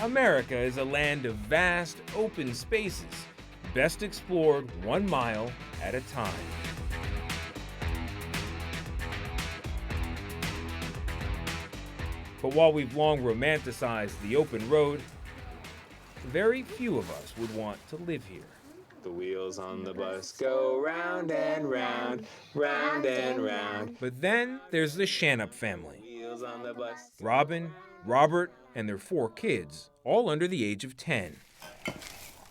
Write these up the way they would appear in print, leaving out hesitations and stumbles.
America is a land of vast, open spaces, best explored 1 mile at a time. But while we've long romanticized the open road, very few of us would want to live here. The wheels on the bus go round and round, round and round. But then there's the Schannep family. Wheels on the bus. Robin, Robert, and their 4 kids, all under the age of 10.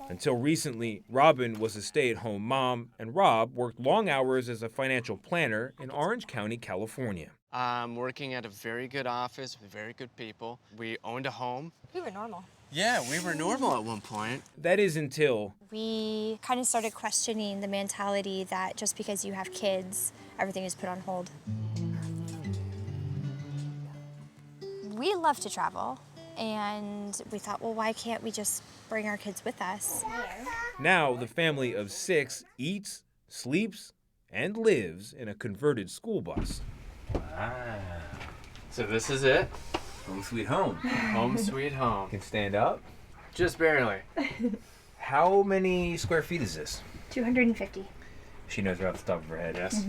Until recently, Robin was a stay-at-home mom, and Rob worked long hours as a financial planner in Orange County, California. I'm working at a very good office with very good people. We owned a home. We were normal. Yeah, we were normal at one point. That is until We kind of started questioning the mentality that just because you have kids, everything is put on hold. We love to travel, and we thought, well, why can't we just bring our kids with us? now the family of 6 eats, sleeps, and lives in a converted school bus. So this is it. Home sweet home. Home sweet home. Can stand up. Just barely. How many square feet is this? 250. She knows right off the top of her head. Yes.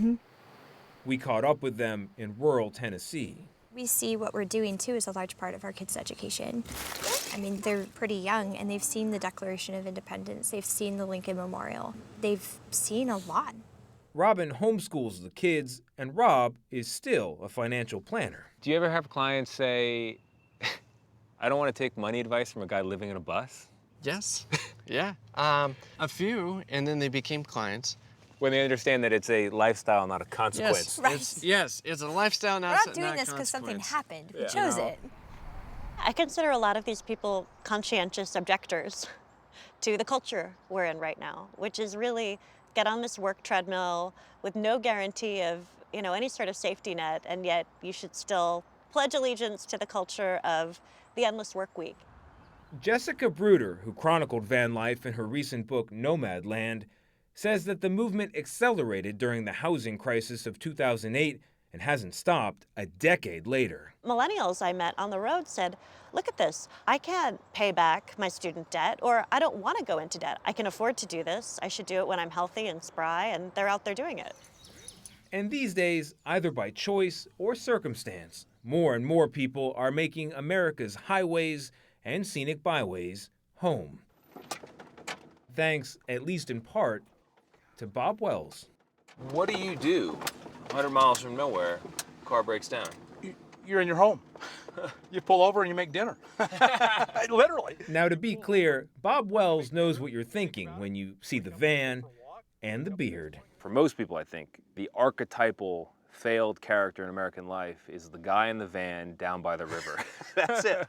We caught up with them in rural Tennessee. We see what we're doing, too, as a large part of our kids' education. I mean, they're pretty young, and they've seen the Declaration of Independence. They've seen the Lincoln Memorial. They've seen a lot. Robin homeschools the kids, and Rob is still a financial planner. Do you ever have clients say, I don't want to take money advice from a guy living in a bus? Yes. Yeah. A few, and then they became clients. When they understand that it's a lifestyle, not a consequence. Right. It's a lifestyle, We're not doing this because something happened. We chose it. I consider a lot of these people conscientious objectors to the culture we're in right now, which is really get on this work treadmill with no guarantee of, any sort of safety net, and yet you should still pledge allegiance to the culture of the endless work week. Jessica Bruder, who chronicled van life in her recent book Nomadland, says that the movement accelerated during the housing crisis of 2008 and hasn't stopped a decade later. Millennials I met on the road said, look at this, I can't pay back my student debt, or I don't want to go into debt. I can afford to do this. I should do it when I'm healthy and spry, and they're out there doing it. And these days, either by choice or circumstance, more and more people are making America's highways and scenic byways home. Thanks, at least in part, to Bob Wells. What do you do? 100 miles from nowhere, car breaks down. You're in your home. You pull over and you make dinner. Literally. Now, to be clear, Bob Wells knows what you're thinking when you see the van and the beard. For most people, I think, the archetypal failed character in American life is the guy in the van down by the river. That's it.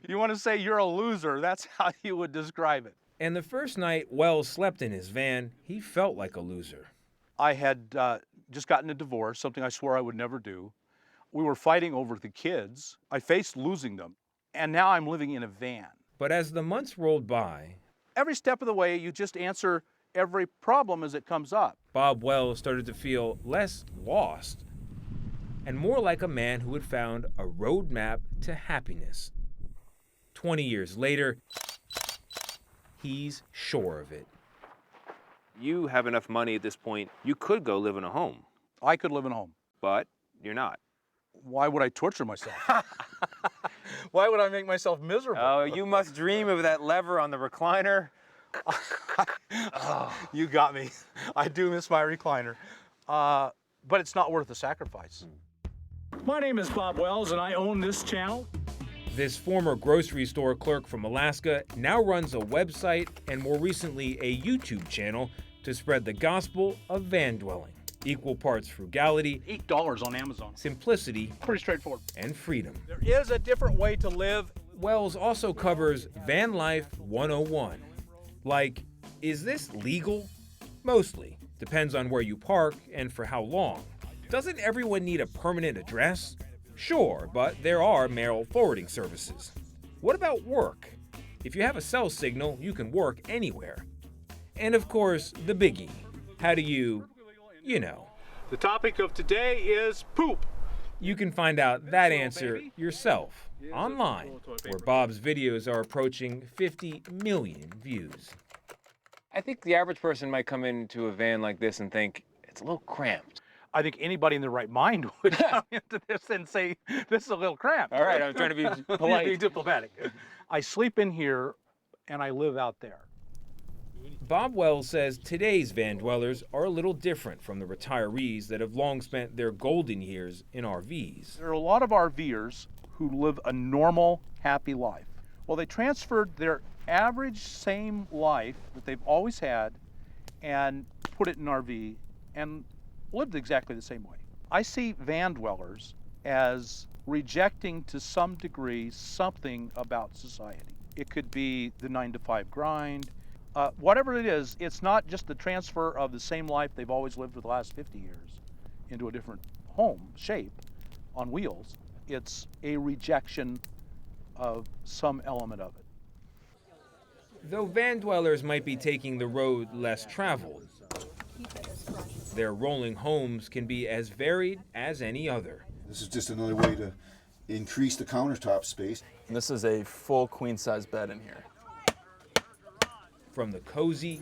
You want to say you're a loser, that's how you would describe it. And the first night Wells slept in his van, he felt like a loser. I had just gotten a divorce, something I swore I would never do. We were fighting over the kids. I faced losing them, and now I'm living in a van. But as the months rolled by, Every step of the way, you just answer every problem as it comes up. Bob Wells started to feel less lost and more like a man who had found a roadmap to happiness. 20 years later, he's sure of it. You have enough money at this point, you could go live in a home, I could live in a home. but you're not. Why would I torture myself? Why would I make myself miserable? Oh, you must dream of that lever on the recliner. You got me. I do miss my recliner. But it's not worth the sacrifice. My name is Bob Wells, and I own this channel. This former grocery store clerk from Alaska now runs a website and more recently a YouTube channel to spread the gospel of van dwelling. Equal parts frugality, $8 on Amazon. simplicity, Pretty straightforward. and freedom. There is a different way to live. Wells also covers Van Life 101. Like, is this legal? Mostly. Depends on where you park and for how long. Doesn't everyone need a permanent address? Sure, but there are mail forwarding services. What about work? If you have a cell signal, you can work anywhere. And of course, the biggie. How do you know? The topic of today is poop. You can find out that answer yourself online, where Bob's videos are approaching 50 million views. I think the average person might come into a van like this and think it's a little cramped. I think anybody in their right mind would come into this and say, this is a little cramped. All right, I'm trying to be polite. Be diplomatic. I sleep in here and I live out there. Bob Wells says today's van dwellers are a little different from the retirees that have long spent their golden years in RVs. There are a lot of RVers who live a normal, happy life. Well, they transferred their average same life that they've always had and put it in an RV and lived exactly the same way. I see van dwellers as rejecting to some degree something about society. It could be the 9-to-5 grind. Whatever it is, it's not just the transfer of the same life they've always lived for the last 50 years into a different home shape on wheels. It's a rejection of some element of it. Though van dwellers might be taking the road less traveled, their rolling homes can be as varied as any other. This is just another way to increase the countertop space. And this is a full queen-size bed in here. From the cozy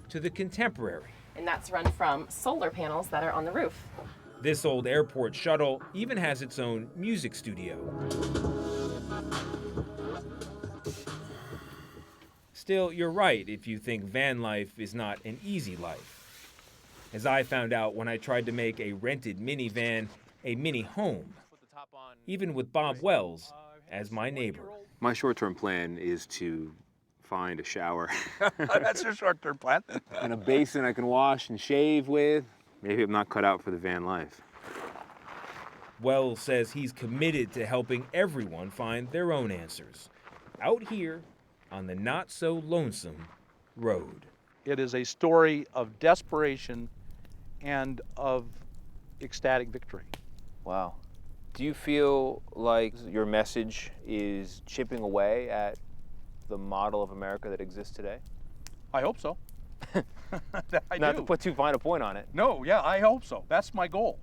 to the contemporary. And that's run from solar panels that are on the roof. This old airport shuttle even has its own music studio. Still, you're right if you think van life is not an easy life. As I found out when I tried to make a rented minivan a mini home, even with Bob Wells as my neighbor. My short-term plan is to find a shower. That's your short-term plan. And a basin I can wash and shave with. Maybe I'm not cut out for the van life. Wells says he's committed to helping everyone find their own answers out here on the not-so-lonesome road. It is a story of desperation and of ecstatic victory. Wow. Do you feel like your message is chipping away at the model of America that exists today? I hope so. I Not do. to put too fine a point on it. No, yeah, I hope so. That's my goal.